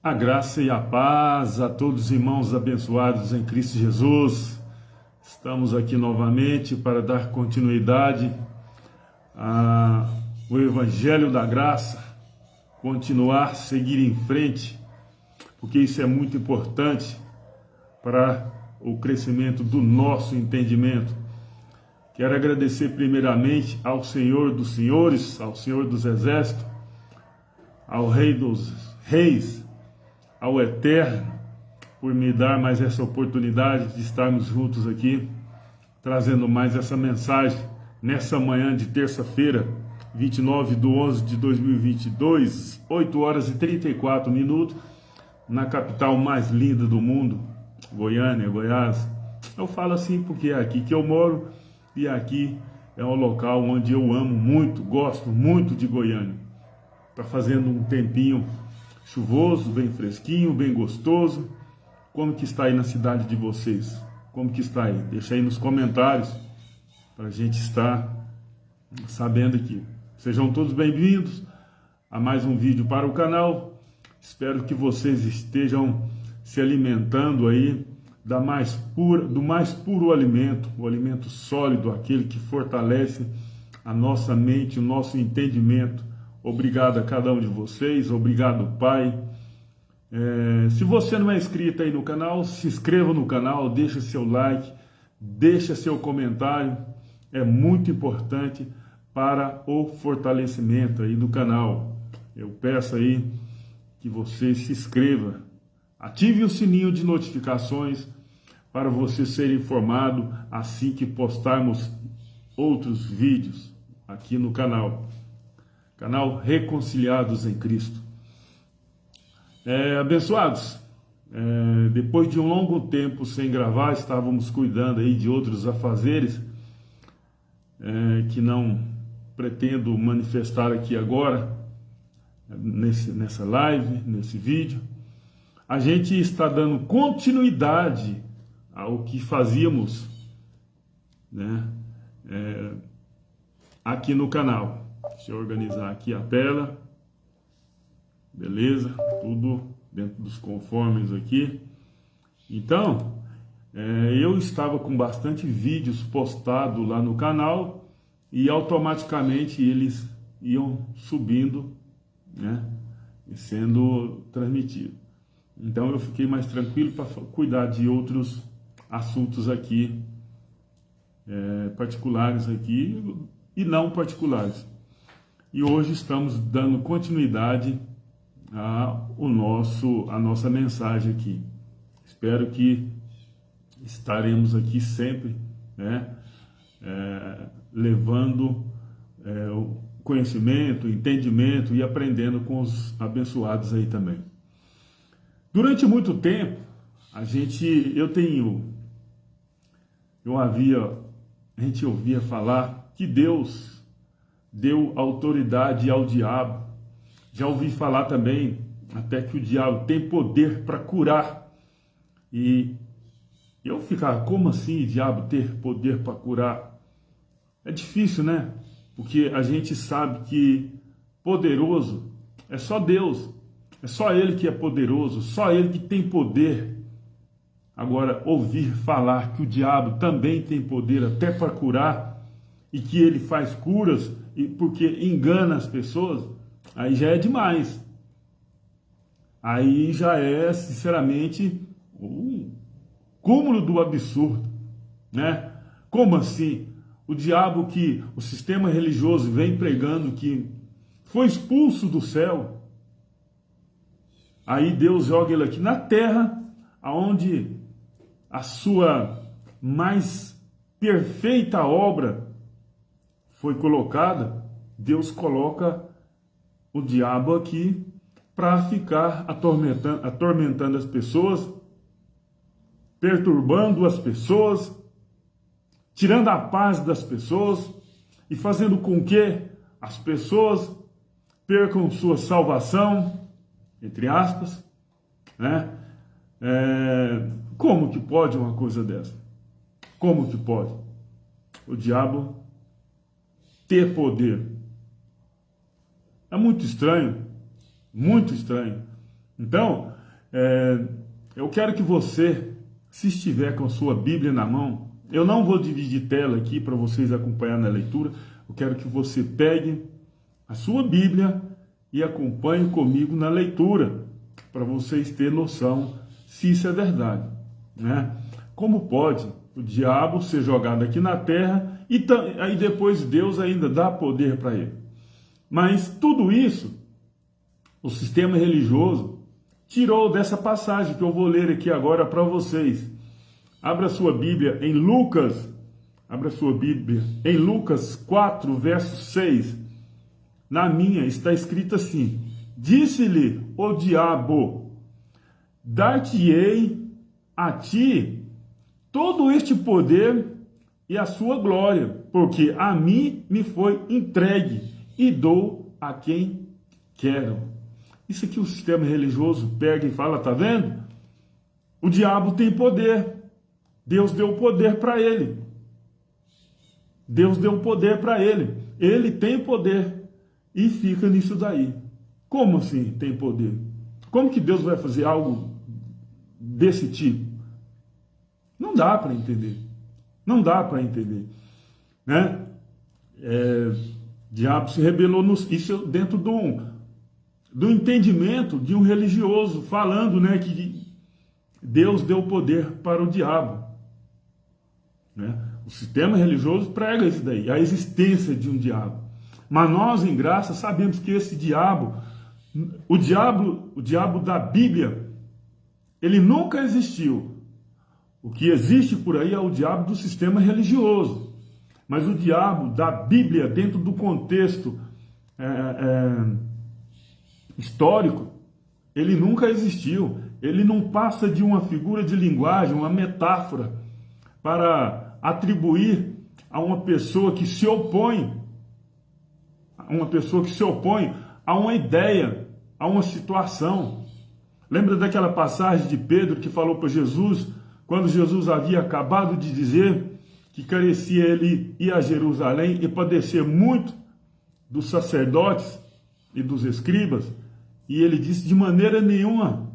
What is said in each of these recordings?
A graça e a paz a todos os irmãos abençoados em Cristo Jesus. Estamos aqui novamente para dar continuidade ao Evangelho da Graça, continuar, seguir em frente, porque isso é muito importante para o crescimento do nosso entendimento. Quero agradecer primeiramente ao Senhor dos Senhores, ao Senhor dos Exércitos, ao Rei dos Reis, ao Eterno, por me dar mais essa oportunidade de estarmos juntos aqui, trazendo mais essa mensagem nessa manhã de terça-feira, 29/11/2022, 8 horas e 34 minutos, na capital mais linda do mundo, Goiânia, Goiás. Eu falo assim porque é aqui que eu moro e aqui é um local onde eu amo muito, gosto muito de Goiânia. Está fazendo um tempinho chuvoso, bem fresquinho, bem gostoso. Como que está aí na cidade de vocês? Como que está aí? Deixa aí nos comentários para a gente estar sabendo aqui. Sejam todos bem-vindos a mais um vídeo para o canal. Espero que vocês estejam se alimentando aí do mais puro alimento, o alimento sólido, aquele que fortalece a nossa mente, o nosso entendimento. Obrigado a cada um de vocês, obrigado, Pai. Se você não é inscrito aí no canal, se inscreva no canal, deixa seu like, deixa seu comentário, é muito importante para o fortalecimento aí do canal. Eu peço aí que você se inscreva, ative o sininho de notificações para você ser informado assim que postarmos outros vídeos aqui no canal. Canal Reconciliados em Cristo. Abençoados, depois de um longo tempo sem gravar, estávamos cuidando aí de outros afazeres, que não pretendo manifestar aqui agora, nessa live, nesse vídeo. A gente está dando continuidade ao que fazíamos, né, aqui no canal. Deixa eu organizar aqui a tela. Beleza? Tudo dentro dos conformes aqui. Então, eu estava com bastante vídeos postados lá no canal e automaticamente eles iam subindo, né, e sendo transmitidos. Então eu fiquei mais tranquilo para cuidar de outros assuntos aqui, particulares aqui e não particulares. E hoje estamos dando continuidade a nossa mensagem aqui. Espero que estaremos aqui sempre, né, levando o conhecimento, entendimento e aprendendo com os abençoados aí também. Durante muito tempo, a gente ouvia falar que Deus deu autoridade ao diabo. Já ouvi falar também até que o diabo tem poder para curar. E eu ficava, como assim o diabo ter poder para curar? É difícil, né? Porque a gente sabe que poderoso é só Deus. É só Ele que é poderoso, só Ele que tem poder. Agora, ouvir falar que o diabo também tem poder até para curar e que ele faz curas porque engana as pessoas, aí já é demais. Aí já é, sinceramente, o cúmulo do absurdo, né? Como assim? O diabo que o sistema religioso vem pregando que foi expulso do céu, aí Deus joga ele aqui na terra, aonde a sua mais perfeita obra foi colocada. Deus coloca o diabo aqui para ficar atormentando as pessoas, perturbando as pessoas, tirando a paz das pessoas e fazendo com que as pessoas percam sua salvação, entre aspas, né? Como que pode uma coisa dessa? Como que pode? O diabo ter poder. É muito estranho, Então, eu quero que você, se estiver com a sua Bíblia na mão, eu não vou dividir tela aqui para vocês acompanhar na leitura, eu quero que você pegue a sua Bíblia e acompanhe comigo na leitura, para vocês terem noção se isso é verdade, né? Como pode o diabo ser jogado aqui na terra e aí depois Deus ainda dá poder para ele? Mas tudo isso, o sistema religioso tirou dessa passagem que eu vou ler aqui agora para vocês. Abra sua Bíblia em Lucas, abra sua Bíblia em Lucas 4, verso 6. Na minha está escrito assim: disse-lhe o diabo, dar-te-ei a ti todo este poder e a sua glória, porque a mim me foi entregue e dou a quem quero. Isso aqui o sistema religioso pega e fala, tá vendo? O diabo tem poder. Deus deu poder para ele. Deus deu poder para ele. Ele tem poder. E fica nisso daí. Como assim tem poder? Como que Deus vai fazer algo desse tipo? Não dá para entender. Não dá para entender. Né? O diabo se rebelou isso dentro do entendimento de um religioso, falando, né, que Deus deu poder para o diabo. Né? O sistema religioso prega isso daí, a existência de um diabo. Mas nós, em graça, sabemos que esse diabo, o diabo da Bíblia, ele nunca existiu. O que existe por aí é o diabo do sistema religioso. Mas o diabo da Bíblia, dentro do contexto histórico, ele nunca existiu. Ele não passa de uma figura de linguagem, uma metáfora, para atribuir a uma pessoa que se opõe, a uma ideia, a uma situação. Lembra daquela passagem de Pedro que falou para Jesus, quando Jesus havia acabado de dizer que carecia ele ir a Jerusalém e padecer muito dos sacerdotes e dos escribas? E ele disse, de maneira nenhuma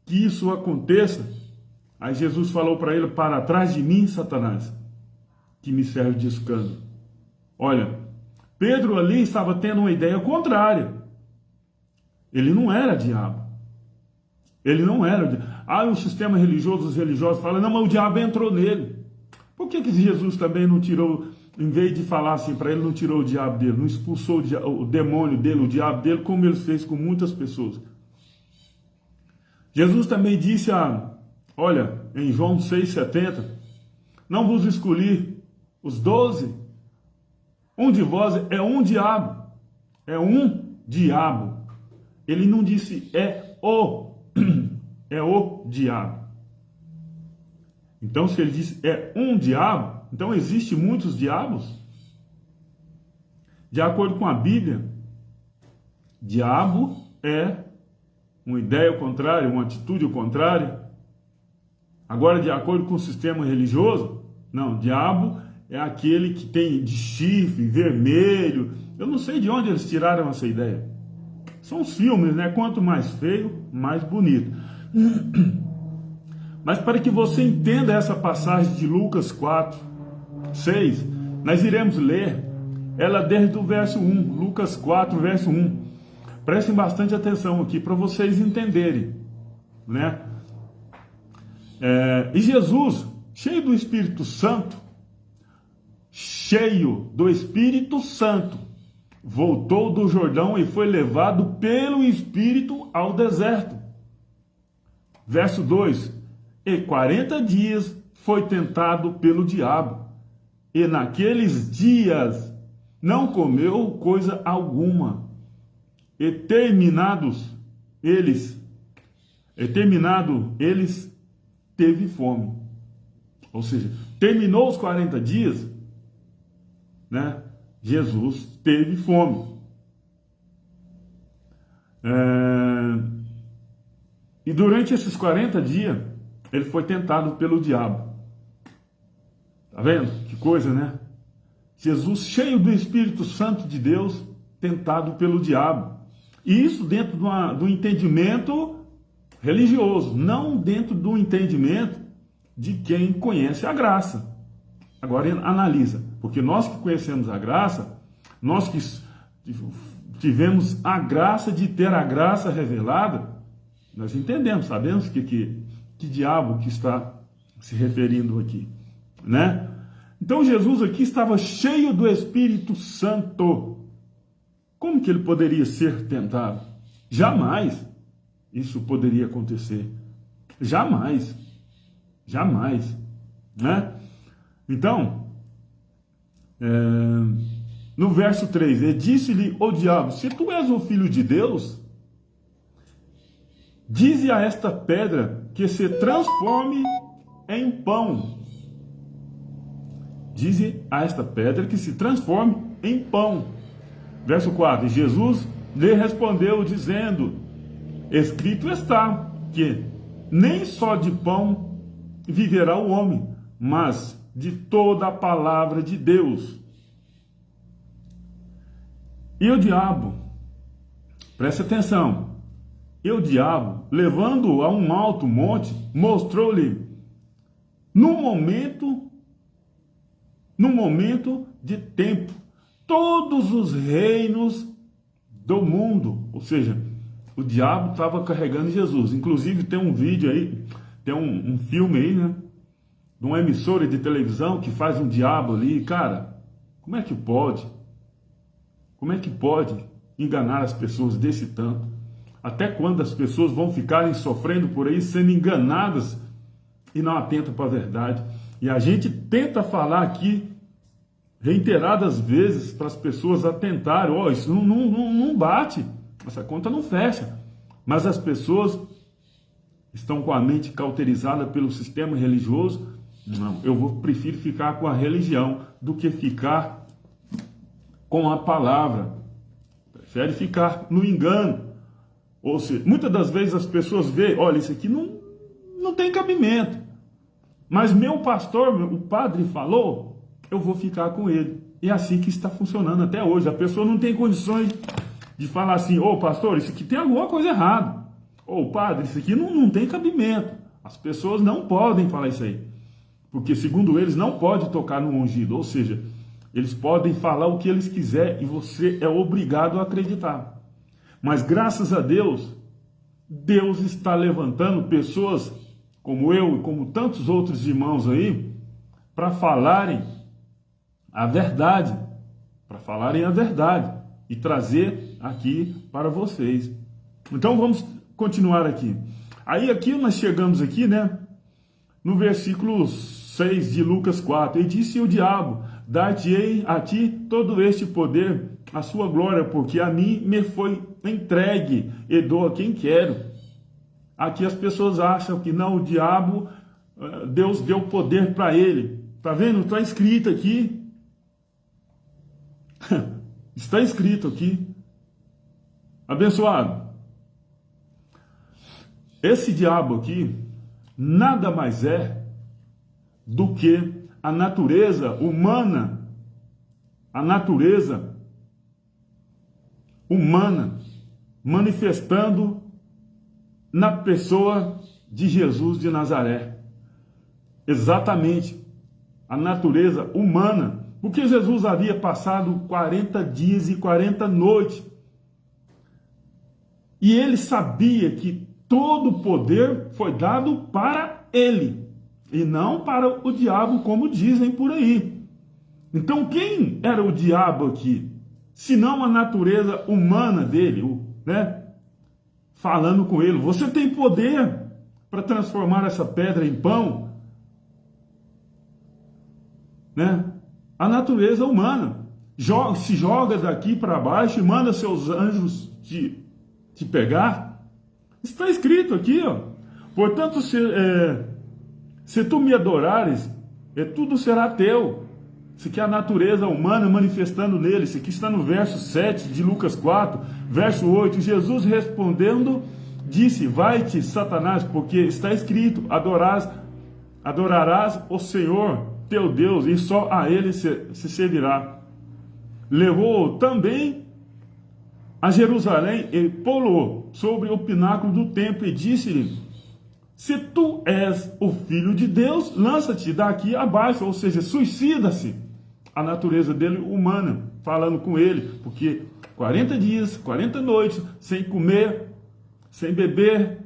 que isso aconteça. Aí Jesus falou para ele, para trás de mim, Satanás, que me serve de escândalo. Olha, Pedro ali estava tendo uma ideia contrária. Ele não era diabo. Ele não era diabo. O sistema religioso, os religiosos falam, não, mas o diabo entrou nele. Por que Jesus também não tirou, em vez de falar assim para ele, não tirou o diabo dele, não expulsou o demônio dele, o diabo dele, como ele fez com muitas pessoas? Jesus também disse, olha, em João 6,70, não vos escolhi os 12, um de vós é um diabo. É um diabo. Ele não disse é o diabo. Então, se ele disse é um diabo, então existe muitos diabos? De acordo com a Bíblia, diabo é uma ideia contrária, uma atitude contrária. Agora, de acordo com o sistema religioso, não, diabo é aquele que tem de chifre, vermelho. Eu não sei de onde eles tiraram essa ideia. São os filmes, né? Quanto mais feio, mais bonito. Mas para que você entenda essa passagem de Lucas 4, 6, nós iremos ler ela desde o verso 1, Lucas 4, verso 1. Prestem bastante atenção aqui para vocês entenderem, né? E Jesus, cheio do Espírito Santo, voltou do Jordão e foi levado pelo Espírito ao deserto. Verso 2, e 40 dias foi tentado pelo diabo, e naqueles dias não comeu coisa alguma, e terminado eles, teve fome. Ou seja, terminou os 40 dias, né? Jesus teve fome. E durante esses 40 dias, ele foi tentado pelo diabo. Tá vendo? Que coisa, né? Jesus, cheio do Espírito Santo de Deus, tentado pelo diabo. E isso dentro do entendimento religioso, não dentro do entendimento de quem conhece a graça. Agora analisa, porque nós que conhecemos a graça, nós que tivemos a graça de ter a graça revelada, nós entendemos, sabemos que diabo que está se referindo aqui, né? Então Jesus aqui estava cheio do Espírito Santo. Como que ele poderia ser tentado? Jamais isso poderia acontecer. Jamais. Jamais. Né? Então, no verso 3, ele disse-lhe o diabo: se tu és o filho de Deus, dize a esta pedra que se transforme em pão. Dize a esta pedra que se transforme em pão. Verso 4, Jesus lhe respondeu dizendo: escrito está que nem só de pão viverá o homem, mas de toda a palavra de Deus. E o diabo, preste atenção, e o diabo, levando-o a um alto monte, mostrou-lhe no momento de tempo todos os reinos do mundo. Ou seja, o diabo estava carregando Jesus. Inclusive tem um vídeo aí, tem um filme aí, né, de uma emissora de televisão que faz um diabo ali. Cara, como é que pode? Como é que pode enganar as pessoas desse tanto? Até quando as pessoas vão ficarem sofrendo por aí, sendo enganadas e não atentam para a verdade? E a gente tenta falar aqui reiteradas vezes para as pessoas atentarem: ó, isso não bate, essa conta não fecha. Mas as pessoas estão com a mente cauterizada pelo sistema religioso. Não, prefiro ficar com a religião do que ficar com a palavra. Prefere ficar no engano. Ou seja, muitas das vezes as pessoas veem: olha, isso aqui não tem cabimento, mas meu pastor, o padre falou, eu vou ficar com ele. E é assim que está funcionando até hoje. A pessoa não tem condições de falar assim: ô pastor, isso aqui tem alguma coisa errada. Ô padre, isso aqui não tem cabimento. As pessoas não podem falar isso aí, porque segundo eles não pode tocar no ungido. Ou seja, eles podem falar o que eles quiserem e você é obrigado a acreditar. Mas graças a Deus, Deus está levantando pessoas como eu e como tantos outros irmãos aí, para falarem a verdade, e trazer aqui para vocês. Então vamos continuar aqui. Aí aqui nós chegamos aqui, né, no versículo 6 de Lucas 4. E disse o diabo: dar-te-ei a ti todo este poder, a sua glória, porque a mim me foi entregue e dou a quem quero. Aqui as pessoas acham que não, o diabo, Deus deu poder para ele. Tá vendo? Está escrito aqui. Está escrito aqui. Abençoado. Esse diabo aqui nada mais é do que a natureza humana. A natureza humana manifestando na pessoa de Jesus de Nazaré. Exatamente, a natureza humana, porque Jesus havia passado 40 dias e 40 noites, e ele sabia que todo o poder foi dado para ele, e não para o diabo, como dizem por aí. Então quem era o diabo aqui? Senão a natureza humana dele, né? Falando com ele: você tem poder para transformar essa pedra em pão, né? A natureza humana se joga daqui para baixo e manda seus anjos te pegar. Está escrito aqui, ó. Portanto, se tu me adorares, tudo será teu. Isso aqui é a natureza humana manifestando nele. Isso aqui está no verso 7 de Lucas 4, verso 8. Jesus respondendo, disse: vai-te, Satanás, porque está escrito: adorarás o Senhor teu Deus, e só a ele se servirá. Levou também a Jerusalém, ele pulou sobre o pináculo do templo e disse-lhe: se tu és o Filho de Deus, lança-te daqui abaixo, ou seja, suicida-se. A natureza dele humana, falando com ele, porque 40 dias, 40 noites, sem comer, sem beber,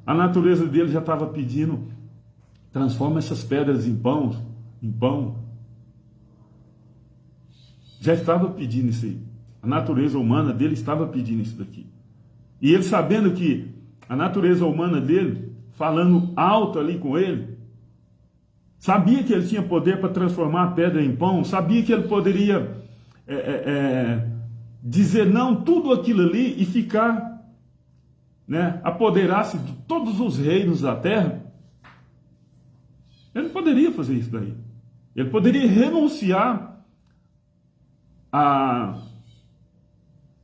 a natureza dele já estava pedindo: transforma essas pedras em pão. Já estava pedindo isso aí. A natureza humana dele estava pedindo isso daqui. E ele, sabendo que a natureza humana dele, falando alto ali com ele, sabia que ele tinha poder para transformar a pedra em pão, sabia que ele poderia dizer não tudo aquilo ali e ficar, apoderar-se de todos os reinos da terra. Ele poderia fazer isso daí. Ele poderia renunciar a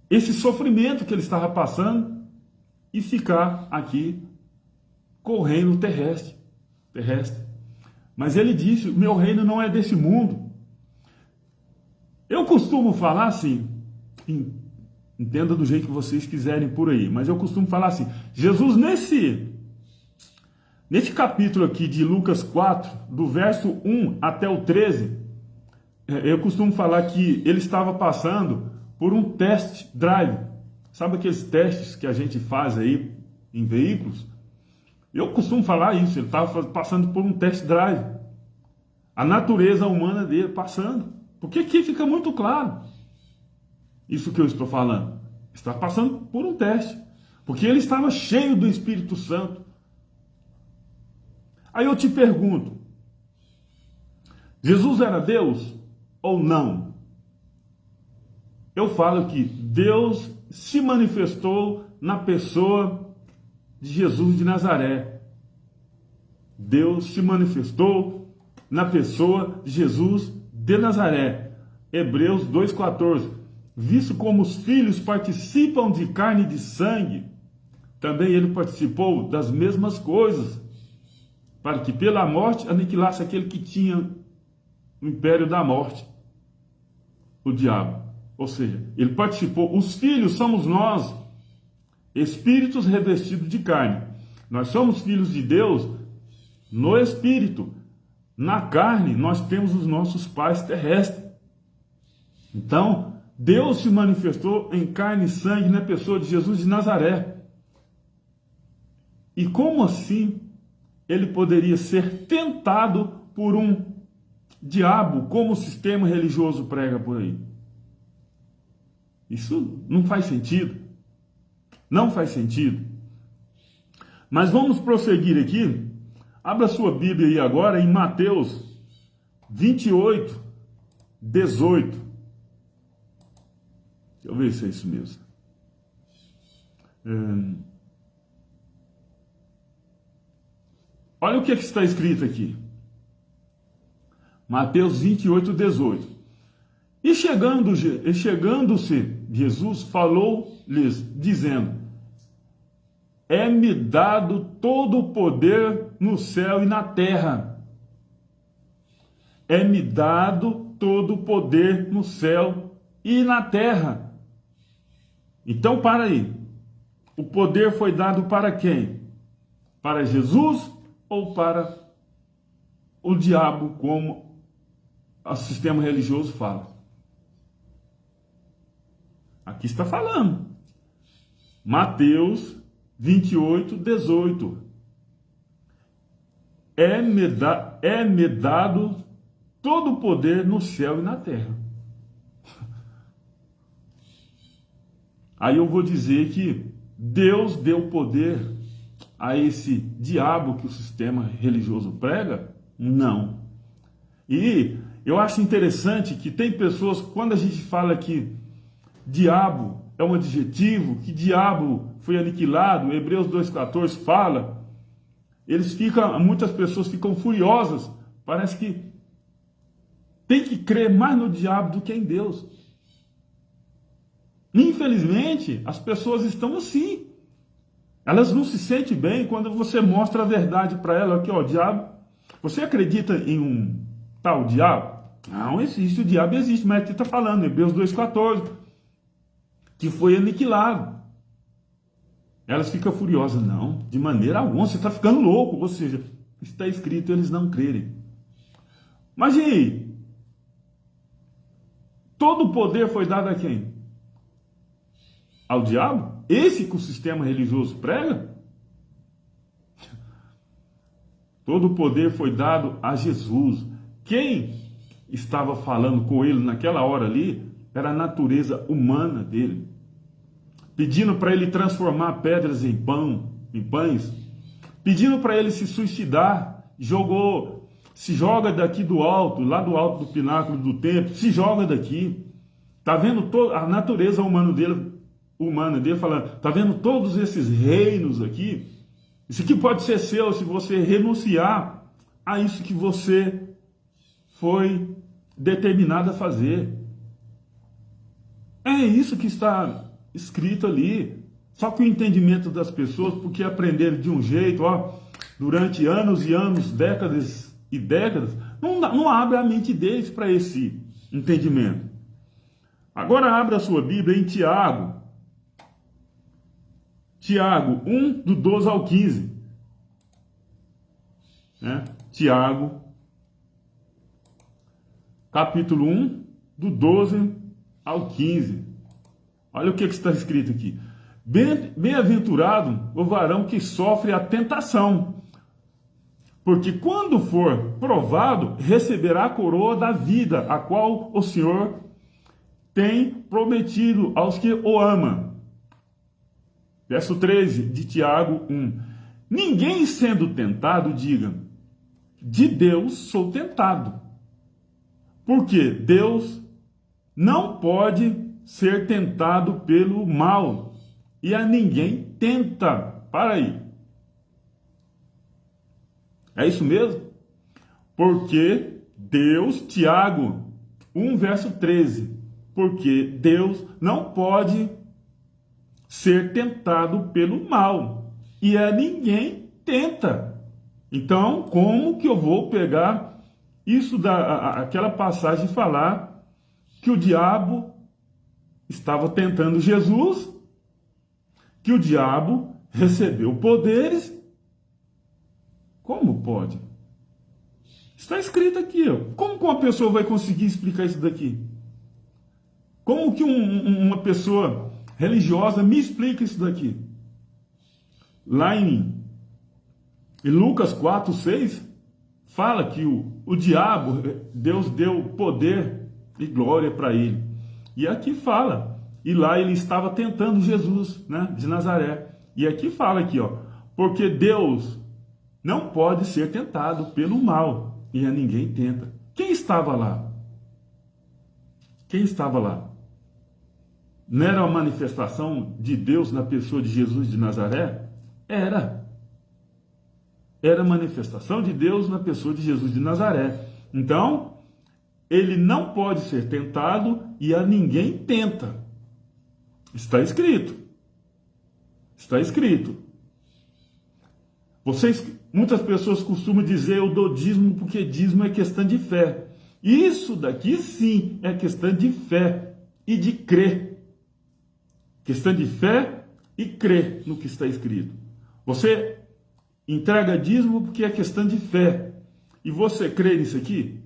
esse sofrimento que ele estava passando e ficar aqui com o reino terrestre. Mas ele disse: o meu reino não é desse mundo. Eu costumo falar assim, entenda do jeito que vocês quiserem por aí, mas eu costumo falar assim, Jesus nesse capítulo aqui de Lucas 4, do verso 1 até o 13, eu costumo falar que ele estava passando por um test drive. Sabe aqueles testes que a gente faz aí em veículos? Eu costumo falar isso, ele estava passando por um test drive. A natureza humana dele passando. Porque aqui fica muito claro isso que eu estou falando. Está passando por um teste. Porque ele estava cheio do Espírito Santo. Aí eu te pergunto, Jesus era Deus ou não? Eu falo que Deus se manifestou na pessoa de Jesus de Nazaré. Deus se manifestou na pessoa de Jesus de Nazaré. Hebreus 2,14. Visto como os filhos participam de carne e de sangue, também ele participou das mesmas coisas, para que pela morte aniquilasse aquele que tinha o império da morte, o diabo. Ou seja, ele participou. Os filhos somos nós, espíritos revestidos de carne. Nós somos filhos de Deus no espírito. Na carne, nós temos os nossos pais terrestres. Então, Deus se manifestou em carne e sangue na pessoa de Jesus de Nazaré. E como assim ele poderia ser tentado por um diabo, como o sistema religioso prega por aí? Isso não faz sentido. Não faz sentido. Mas vamos prosseguir aqui. Abra sua Bíblia aí agora em Mateus 28, 18. Deixa eu ver se é isso mesmo. Olha o que está escrito aqui. Mateus 28, 18. E chegando-se Jesus, falou-lhes, dizendo: é-me dado todo o poder no céu e na terra. É-me dado todo o poder no céu e na terra. Então, para aí. O poder foi dado para quem? Para Jesus ou para o diabo, como o sistema religioso fala? Aqui está falando. Mateus 28, 18. É-me dado todo o poder no céu e na terra. Aí eu vou dizer que Deus deu poder a esse diabo que o sistema religioso prega? Não. E eu acho interessante que tem pessoas, quando a gente fala que diabo é um adjetivo, que diabo foi aniquilado, Hebreus 2,14 fala, muitas pessoas ficam furiosas, parece que tem que crer mais no diabo do que em Deus. Infelizmente, as pessoas estão assim. Elas não se sentem bem quando você mostra a verdade para elas. Aqui, ó, diabo. Você acredita em um tal diabo? Não existe, o diabo existe, mas aqui está falando, Hebreus 2,14. que foi aniquilado. Elas ficam furiosas. Não, de maneira alguma, você está ficando louco. Ou seja, está escrito, eles não crerem. Mas e aí? Todo o poder foi dado a quem? Ao diabo? Esse que o sistema religioso prega? Todo o poder foi dado a Jesus. Quem estava falando com ele naquela hora ali era a natureza humana dele, pedindo para ele transformar pedras em pães, pedindo para ele se suicidar. Se joga daqui do alto, lá do alto do pináculo do templo, se joga daqui. Tá vendo a natureza humana dele falando, tá vendo todos esses reinos aqui? Isso aqui pode ser seu se você renunciar a isso que você foi determinado a fazer. É isso que está escrito ali. Só que o entendimento das pessoas, porque aprenderam de um jeito, durante anos e anos, décadas e décadas, não abre a mente deles para esse entendimento. Agora abra a sua Bíblia em Tiago. Tiago 1, do 12 ao 15. Tiago, capítulo 1, do 12 ao 15. Olha o que está escrito aqui. Bem-aventurado o varão que sofre a tentação, porque quando for provado, receberá a coroa da vida, a qual o Senhor tem prometido aos que o amam. Verso 13 de Tiago 1. Ninguém sendo tentado, diga, de Deus sou tentado. Porque Deus não pode ser tentado pelo mal, e a ninguém tenta. Para aí. É isso mesmo? Porque Deus, Tiago 1, verso 13. Porque Deus não pode ser tentado pelo mal, e a ninguém tenta. Então, como que eu vou pegar isso aquela passagem e falar que o diabo estava tentando Jesus, que o diabo recebeu poderes? Como pode? Está escrito aqui. Como que uma pessoa vai conseguir explicar isso daqui? Como que uma pessoa religiosa me explica isso daqui? Lá em Lucas 4, 6, fala que o diabo, Deus deu poder e glória para ele. E aqui fala, e lá ele estava tentando Jesus, de Nazaré. E aqui fala aqui, porque Deus não pode ser tentado pelo mal, e a ninguém tenta. Quem estava lá? Quem estava lá? Não era uma manifestação de Deus na pessoa de Jesus de Nazaré? Era. Era a manifestação de Deus na pessoa de Jesus de Nazaré. Então, ele não pode ser tentado e a ninguém tenta. Está escrito. Está escrito. Muitas pessoas costumam dizer eu dou dízimo porque dízimo é questão de fé. Isso daqui sim é questão de fé e de crer. Questão de fé e crer no que está escrito. Você entrega dízimo porque é questão de fé. E você crê nisso aqui?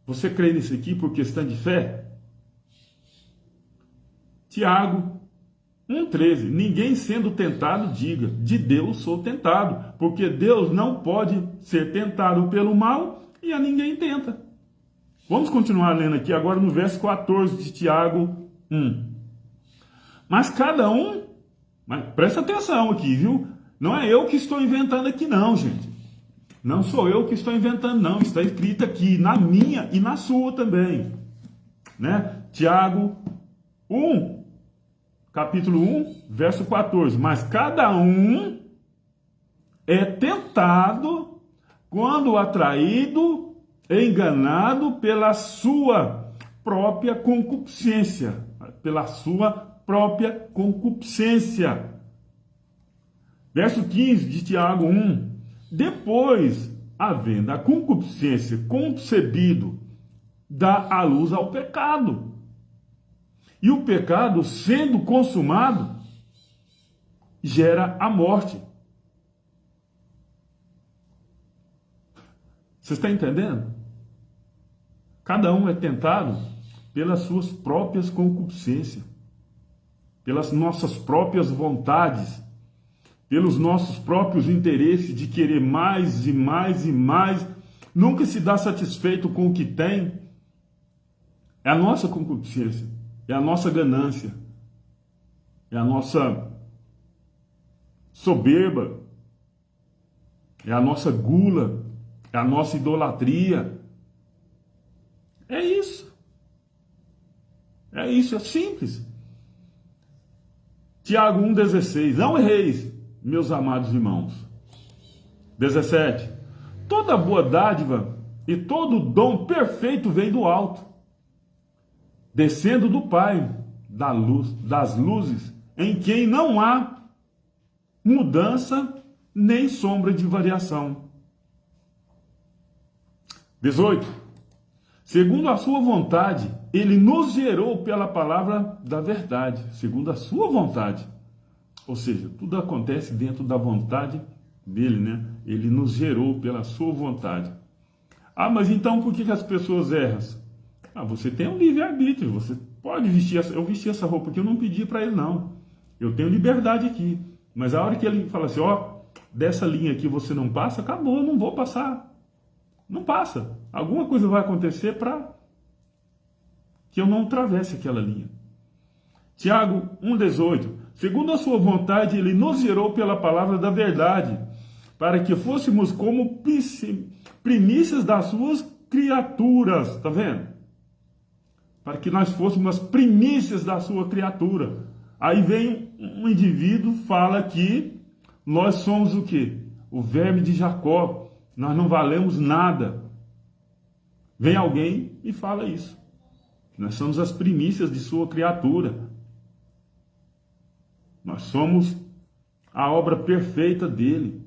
Você crê nisso aqui por questão de fé? Tiago 1,13. Ninguém sendo tentado, diga, de Deus sou tentado. Porque Deus não pode ser tentado pelo mal e a ninguém tenta. Vamos continuar lendo aqui agora no verso 14 de Tiago 1. Mas cada um, presta atenção aqui, viu? Não é eu que estou inventando aqui não, gente. Não sou eu que estou inventando não, está escrito aqui, na minha e na sua também. Tiago 1, capítulo 1, verso 14. Mas cada um é tentado quando atraído, enganado pela sua própria concupiscência. Pela sua própria concupiscência. Verso 15 de Tiago 1. Depois, havendo a concupiscência concebido, dá a luz ao pecado. E o pecado, sendo consumado, gera a morte. Você está entendendo? Cada um é tentado pelas suas próprias concupiscências, pelas nossas próprias vontades, pelos nossos próprios interesses de querer mais e mais e mais, nunca se dá satisfeito com o que tem. É a nossa concupiscência, é a nossa ganância, é a nossa soberba, é a nossa gula, é a nossa idolatria. É isso. É isso, é simples. Tiago 1,16. Não erreis, meus amados irmãos. 17. Toda boa dádiva e todo dom perfeito vem do alto, descendo do Pai das luzes, em quem não há mudança nem sombra de variação. 18. Segundo a sua vontade, ele nos gerou pela palavra da verdade. Segundo a sua vontade. Ou seja, tudo acontece dentro da vontade dele, né? Ele nos gerou pela sua vontade. Ah, mas então por que as pessoas erram? Ah, você tem um livre-arbítrio. Você pode vestir eu vesti essa roupa aqui, eu não pedi para ele, não. Eu tenho liberdade aqui. Mas a hora que ele fala assim, ó, dessa linha aqui você não passa, acabou, eu não vou passar. Não passa. Alguma coisa vai acontecer para que eu não atravesse aquela linha. Tiago 1,18. Segundo a sua vontade, ele nos gerou pela palavra da verdade, para que fôssemos como primícias das suas criaturas. Tá vendo? Para que nós fôssemos as primícias da sua criatura. Aí vem um indivíduo, fala que nós somos o quê? O verme de Jacó. Nós não valemos nada. Vem alguém e fala isso. Nós somos as primícias de sua criatura. Nós somos a obra perfeita dele.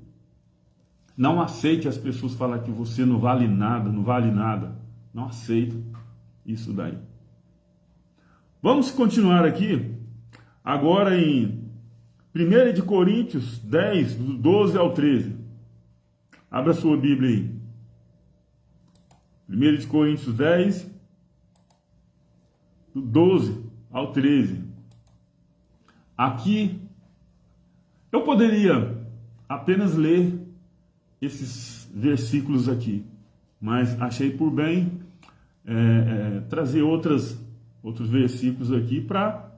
Não aceite as pessoas falar que você não vale nada, não vale nada. Não aceito isso daí. Vamos continuar aqui, agora em 1 de Coríntios 10, do 12 ao 13. Abra sua Bíblia aí. 1 de Coríntios 10, do 12 ao 13. Aqui, eu poderia apenas ler esses versículos aqui, mas achei por bem trazer outros versículos aqui para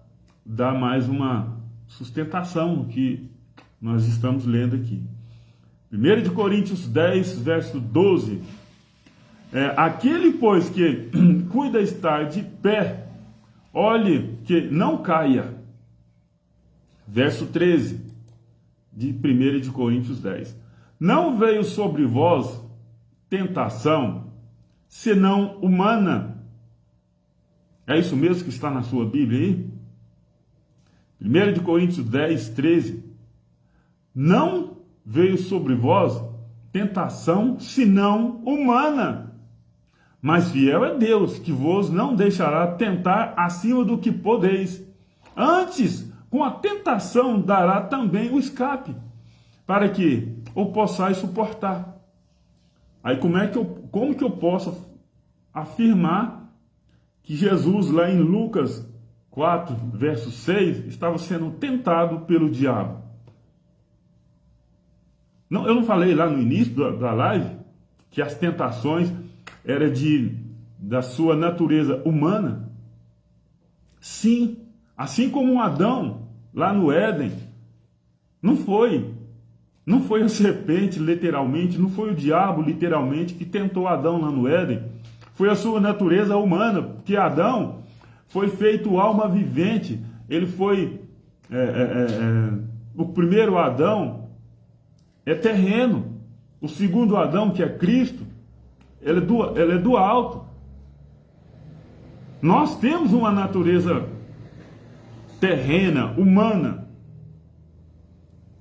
dar mais uma sustentação no que nós estamos lendo aqui. 1 de Coríntios 10, verso 12. Aquele, pois, que cuida estar de pé, olhe que não caia. Verso 13, de 1 de Coríntios 10. Não veio sobre vós tentação, senão humana. É isso mesmo que está na sua Bíblia aí? 1 de Coríntios 10, 13. Não veio sobre vós tentação, senão humana. Mas fiel é Deus, que vos não deixará tentar acima do que podeis. Antes, com a tentação, dará também o escape, para que o possais suportar. Aí como que eu posso afirmar que Jesus, lá em Lucas 4, verso 6, estava sendo tentado pelo diabo? Não, eu não falei lá no início da live que as tentações eram da sua natureza humana? Sim, assim como Adão, lá no Éden, não foi a serpente, literalmente, não foi o diabo, literalmente, que tentou Adão lá no Éden. Foi a sua natureza humana, porque Adão foi feito alma vivente. Ele foi, o primeiro Adão é terreno. O segundo Adão, que é Cristo, ele é do alto. Nós temos uma natureza terrena, humana.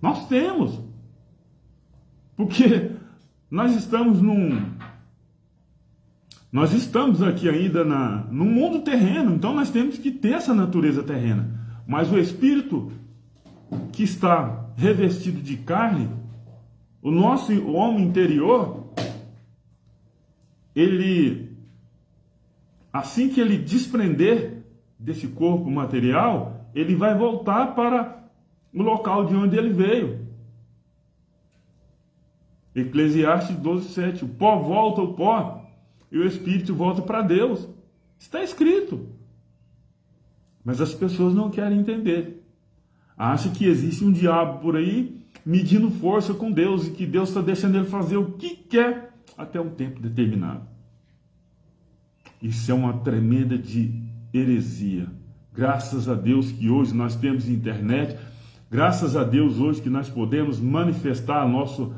Nós temos. Porque nós estamos Nós estamos aqui ainda no mundo terreno, então nós temos que ter essa natureza terrena. Mas o espírito que está revestido de carne, o nosso homem interior, ele, assim que ele desprender desse corpo material, ele vai voltar para o local de onde ele veio. Eclesiastes 12:7. O pó volta ao pó e o espírito volta para Deus. Está escrito. Mas as pessoas não querem entender. Acham que existe um diabo por aí medindo força com Deus e que Deus está deixando ele fazer o que quer até um tempo determinado. Isso é uma tremenda de heresia. Graças a Deus que hoje nós temos internet. Graças a Deus hoje que nós podemos manifestar a nossa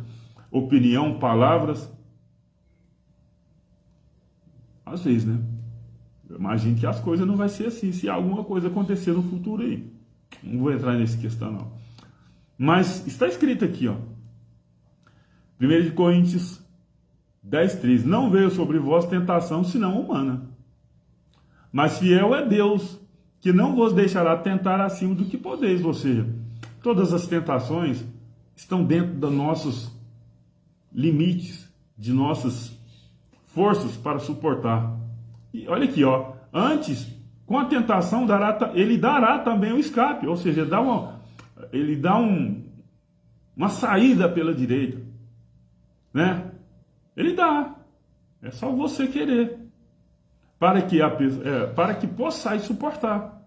opinião, palavras. Às vezes, né? Eu imagino que as coisas não vai ser assim, se alguma coisa acontecer no futuro aí. Não vou entrar nessa questão, não. Mas está escrito aqui, ó. 1 Coríntios 10:3. Não veio sobre vós tentação, senão humana. Mas fiel é Deus, que não vos deixará tentar acima do que podeis. Ou seja, todas as tentações estão dentro dos nossos limites, de nossas forças para suportar. E olha aqui, ó. Antes, com a tentação, ele dará também o escape. Ou seja, ele dá uma saída pela direita. Né? Ele dá. É só você querer. Para que possais suportar.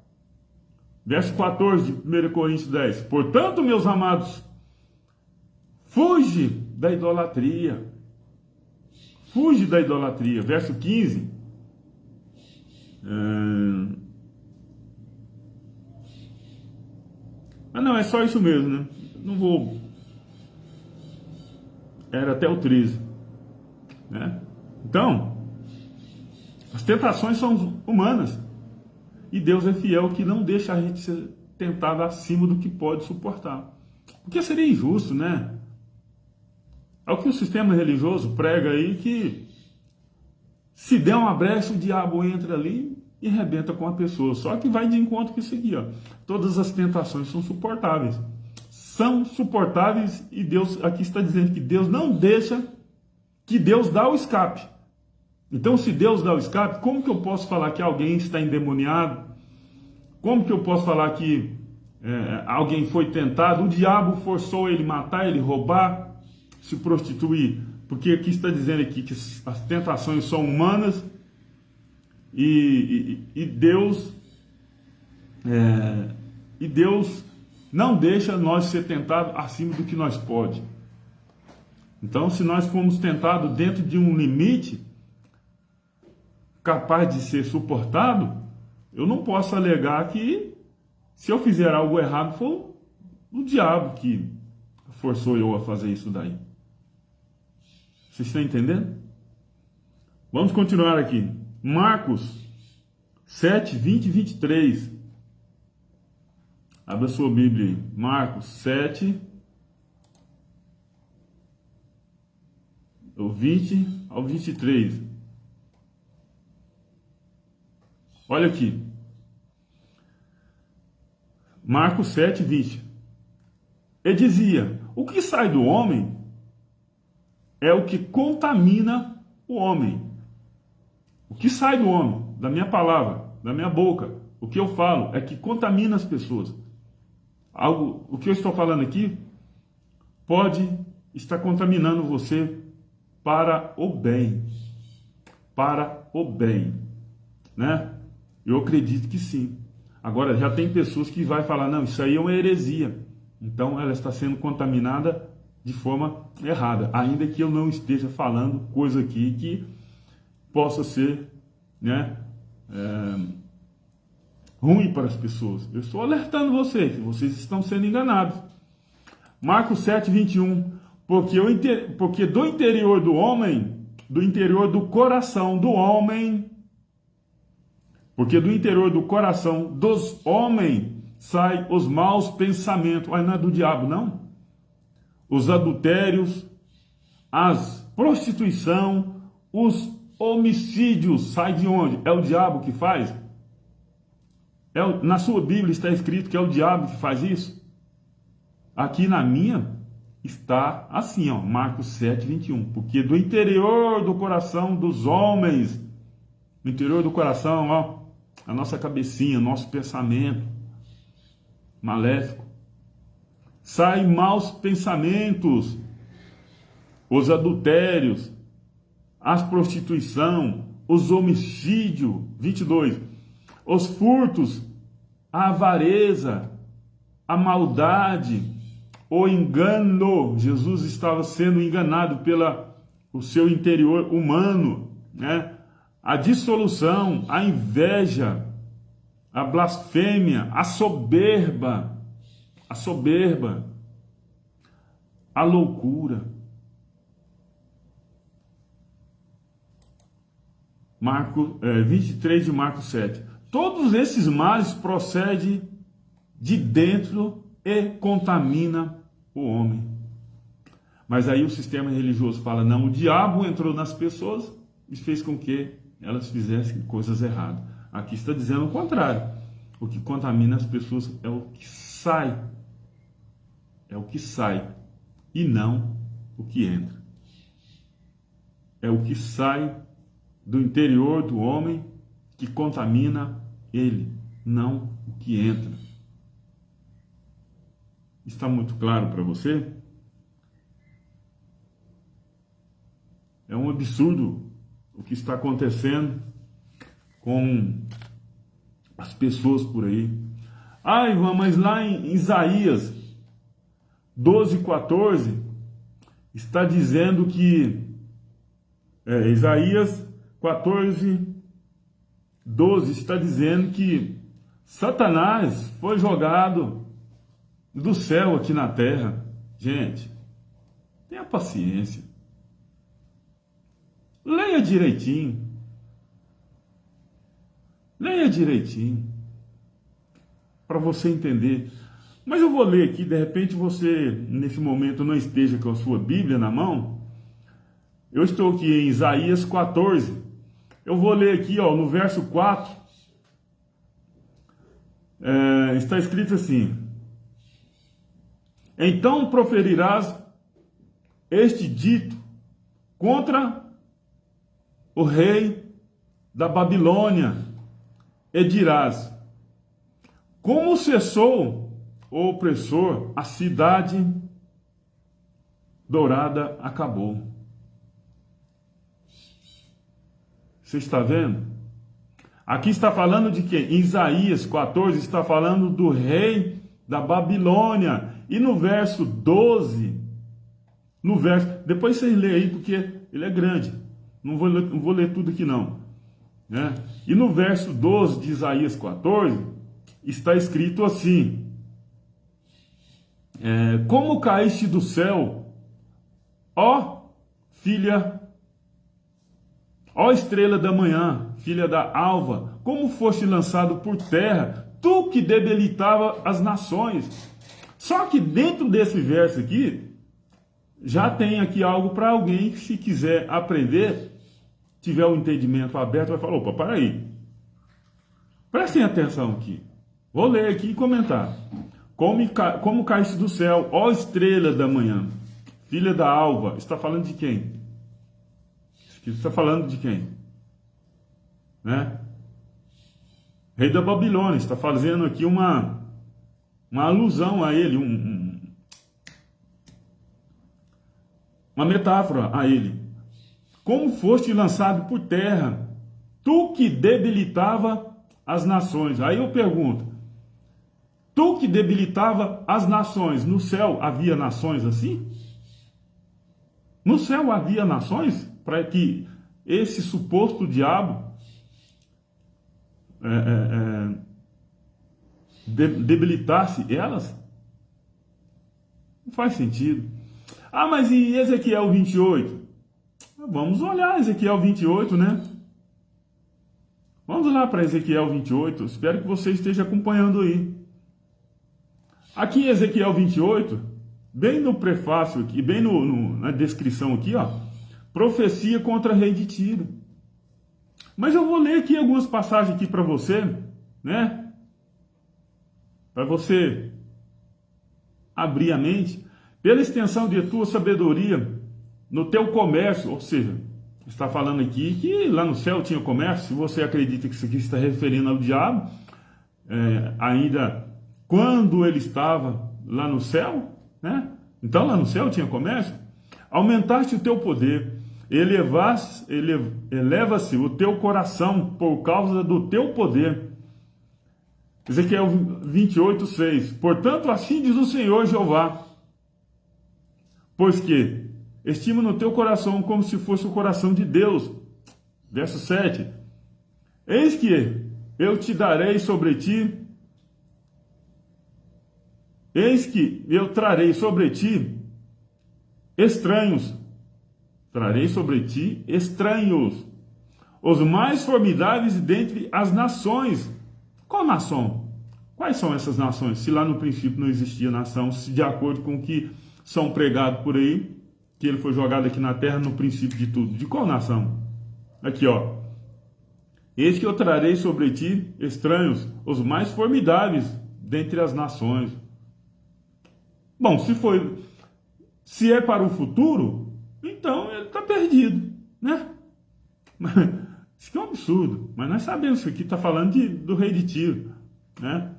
Verso 14 de 1 Coríntios 10. Portanto, meus amados, fuge da idolatria. Fuge da idolatria. Verso 15. Não, é só isso mesmo, né? Não vou... Era até o 13. Né? Então, as tentações são humanas. E Deus é fiel que não deixa a gente ser tentado acima do que pode suportar. Porque seria injusto, né? É o que o sistema religioso prega aí, que se der uma brecha, o diabo entra ali e arrebenta com a pessoa. Só que vai de encontro com isso aqui, ó. Todas as tentações são suportáveis. São suportáveis, e Deus aqui está dizendo que Deus não deixa, que Deus dá o escape. Então, se Deus dá o escape, como que eu posso falar que alguém está endemoniado? Como que eu posso falar que alguém foi tentado? O diabo forçou ele matar, ele roubar, se prostituir. Porque aqui está dizendo aqui que as tentações são humanas e Deus não deixa nós ser tentados acima do que nós pode. Então, se nós formos tentados dentro de um limite capaz de ser suportado, eu não posso alegar que se eu fizer algo errado foi o diabo que forçou eu a fazer isso daí. Vocês estão entendendo? Vamos continuar aqui. Marcos 7, 20 e 23. Abra sua Bíblia aí. Marcos 7, do 20 ao 23. Olha aqui. Marcos 7, 20. Ele dizia: o que sai do homem é o que contamina o homem. O que sai do homem, da minha palavra, da minha boca, o que eu falo, é que contamina as pessoas. O que eu estou falando aqui pode estar contaminando você para o bem. Para o bem. Né? Eu acredito que sim. Agora, já tem pessoas que vão falar, não, isso aí é uma heresia. Então, ela está sendo contaminada de forma errada. Ainda que eu não esteja falando coisa aqui que possa ser, né, ruim para as pessoas. Eu estou alertando vocês, que vocês estão sendo enganados. Marcos 7, 21. Porque do interior do homem, do interior do coração do homem, porque do interior do coração dos homens saem os maus pensamentos. Mas não é do diabo, não. Os adultérios, as prostituição, os homicídio sai de onde? É o diabo que faz? Na sua Bíblia está escrito que é o diabo que faz isso? Aqui na minha está assim, ó, Marcos 7:21. Porque do interior do coração dos homens, no interior do coração, ó, a nossa cabecinha, nosso pensamento maléfico, saem maus pensamentos, os adultérios, as prostituição, os homicídios, 22, os furtos, a avareza, a maldade, o engano. Jesus estava sendo enganado o seu interior humano, né? A dissolução, a inveja, a blasfêmia, a soberba, a loucura. 23 de Marcos 7. Todos esses males procedem de dentro e contamina o homem. Mas aí o sistema religioso fala, não, o diabo entrou nas pessoas e fez com que elas fizessem coisas erradas. Aqui está dizendo o contrário. O que contamina as pessoas é o que sai. É o que sai e não o que entra. É o que sai do interior do homem que contamina ele, não o que entra. Está muito claro para você? É um absurdo o que está acontecendo com as pessoas por aí. Ah, Ivan, mas lá em Isaías 12:14 está dizendo que Isaías 14:12 está dizendo que Satanás foi jogado do céu aqui na terra. Gente, tenha paciência. Leia direitinho. Leia direitinho. Para você entender. Mas eu vou ler aqui, de repente você, nesse momento, não esteja com a sua Bíblia na mão. Eu estou aqui em Isaías 14. Eu vou ler aqui, ó, no verso 4. Está escrito assim: então proferirás este dito contra o rei da Babilônia, e dirás: como cessou o opressor, a cidade dourada acabou. Você está vendo? Aqui está falando de quem? Em Isaías 14 está falando do rei da Babilônia. E no verso 12, depois vocês leem aí porque ele é grande. Não vou ler tudo aqui não. Né? E no verso 12 de Isaías 14 está escrito assim: como caíste do céu, ó filha, ó estrela da manhã, filha da alva, como foste lançado por terra, tu que debilitava as nações. Só que dentro desse verso aqui, já tem aqui algo para alguém que, se quiser aprender, tiver o entendimento aberto, vai falar: opa, para aí. Prestem atenção aqui. Vou ler aqui e comentar. Como caíste do céu, ó estrela da manhã, filha da alva. Está falando de quem? Está falando de quem? Né? Rei da Babilônia. Está fazendo aqui uma alusão a ele, uma metáfora a ele. Como foste lançado por terra, tu que debilitava as nações. Aí eu pergunto: tu que debilitava as nações, no céu havia nações assim? No céu havia nações para que esse suposto diabo debilitasse elas? Não faz sentido. Ah, mas e Ezequiel 28? Vamos olhar Ezequiel 28, né? Vamos lá para Ezequiel 28. Espero que você esteja acompanhando aí. Aqui em Ezequiel 28, bem no prefácio aqui, bem na descrição aqui, ó, profecia contra rei de Tiro. Mas eu vou ler aqui algumas passagens aqui para você, né? Para você abrir a mente. Pela extensão de tua sabedoria no teu comércio, ou seja, está falando aqui que lá no céu tinha comércio. Se você acredita que isso aqui está referindo ao diabo, ainda quando ele estava lá no céu, né? Então lá no céu tinha comércio. Aumentaste o teu poder, eleva-se o teu coração por causa do teu poder. Ezequiel 28:6. Portanto, assim diz o Senhor Jeová, pois que estima no teu coração como se fosse o coração de Deus. Verso 7. Eis que eu te darei sobre ti, eis que eu trarei sobre ti estranhos, os mais formidáveis dentre as nações. Qual nação? Quais são essas nações? Se lá no princípio não existia nação, se de acordo com o que são pregados por aí, que ele foi jogado aqui na terra no princípio de tudo. De qual nação? Aqui, ó. Eis que eu trarei sobre ti estranhos, os mais formidáveis dentre as nações. Bom, se é para o futuro, então ele está perdido, né? Isso que é um absurdo. Mas nós sabemos que aqui está falando do rei de Tiro, né?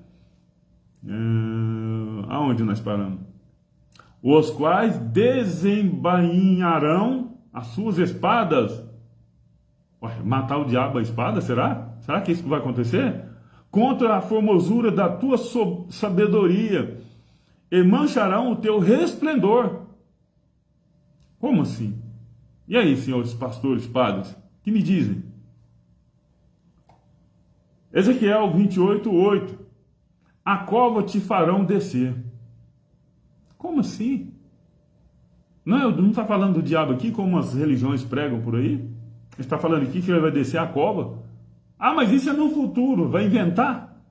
Aonde nós paramos? Os quais desembainharão as suas espadas. Ué, matar o diabo a espada, será? Será que isso vai acontecer? Contra a formosura da tua sabedoria, e mancharão o teu resplendor. Como assim? E aí, senhores pastores, padres, que me dizem? Ezequiel 28:8. A cova te farão descer. Como assim? Não está falando do diabo aqui, como as religiões pregam por aí? Está falando aqui que ele vai descer a cova. Ah, mas isso é no futuro, vai inventar?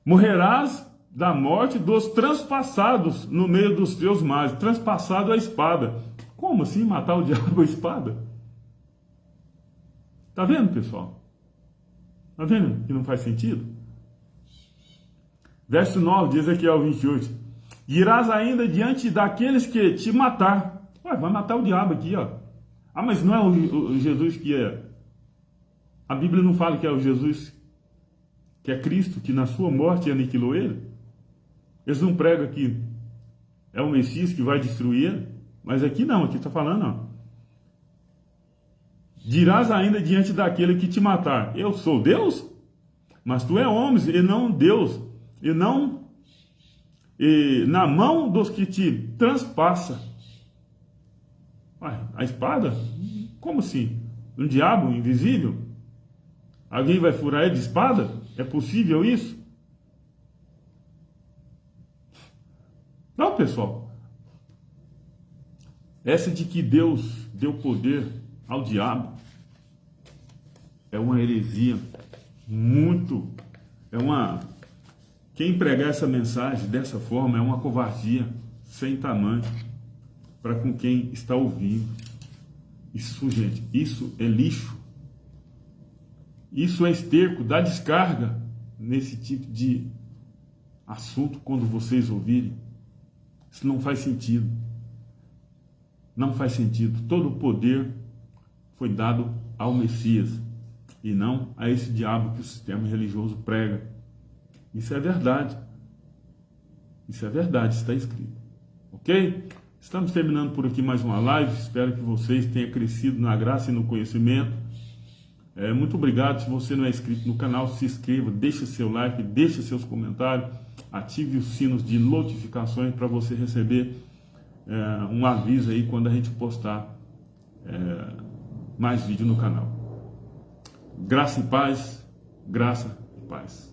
Morrerás da morte dos transpassados no meio dos teus males. Transpassado a espada. Como assim matar o diabo a espada? Tá vendo, pessoal? Tá vendo que não faz sentido? Verso 9 de Ezequiel 28. Irás ainda diante daqueles que te matar. Ué, vai matar o diabo aqui, ó. Ah, mas não é o Jesus que é... A Bíblia não fala que é o Jesus que é Cristo, que na sua morte aniquilou ele? Eles não pregam que é o Messias que vai destruir ele? Mas aqui não, aqui está falando, ó. Dirás ainda diante daquele que te matar, eu sou Deus? Mas tu é homem e não Deus, e na mão dos que te transpassa. Ué, a espada? Como assim? Um diabo invisível? Alguém vai furar ele de espada? É possível isso? Não, pessoal. Essa de que Deus deu poder ao diabo é uma heresia muito... Quem pregar essa mensagem dessa forma é uma covardia sem tamanho para com quem está ouvindo. Isso, gente, isso é lixo. Isso é esterco, dá descarga nesse tipo de assunto quando vocês ouvirem. Isso não faz sentido. Não faz sentido. Todo o poder foi dado ao Messias e não a esse diabo que o sistema religioso prega. Isso é verdade. Isso é verdade, está escrito. Ok? Estamos terminando por aqui mais uma live. Espero que vocês tenham crescido na graça e no conhecimento. Muito obrigado. Se você não é inscrito no canal, se inscreva, deixe seu like, deixe seus comentários, ative os sinos de notificações para você receber um aviso aí quando a gente postar mais vídeo no canal. Graça e paz, graça e paz.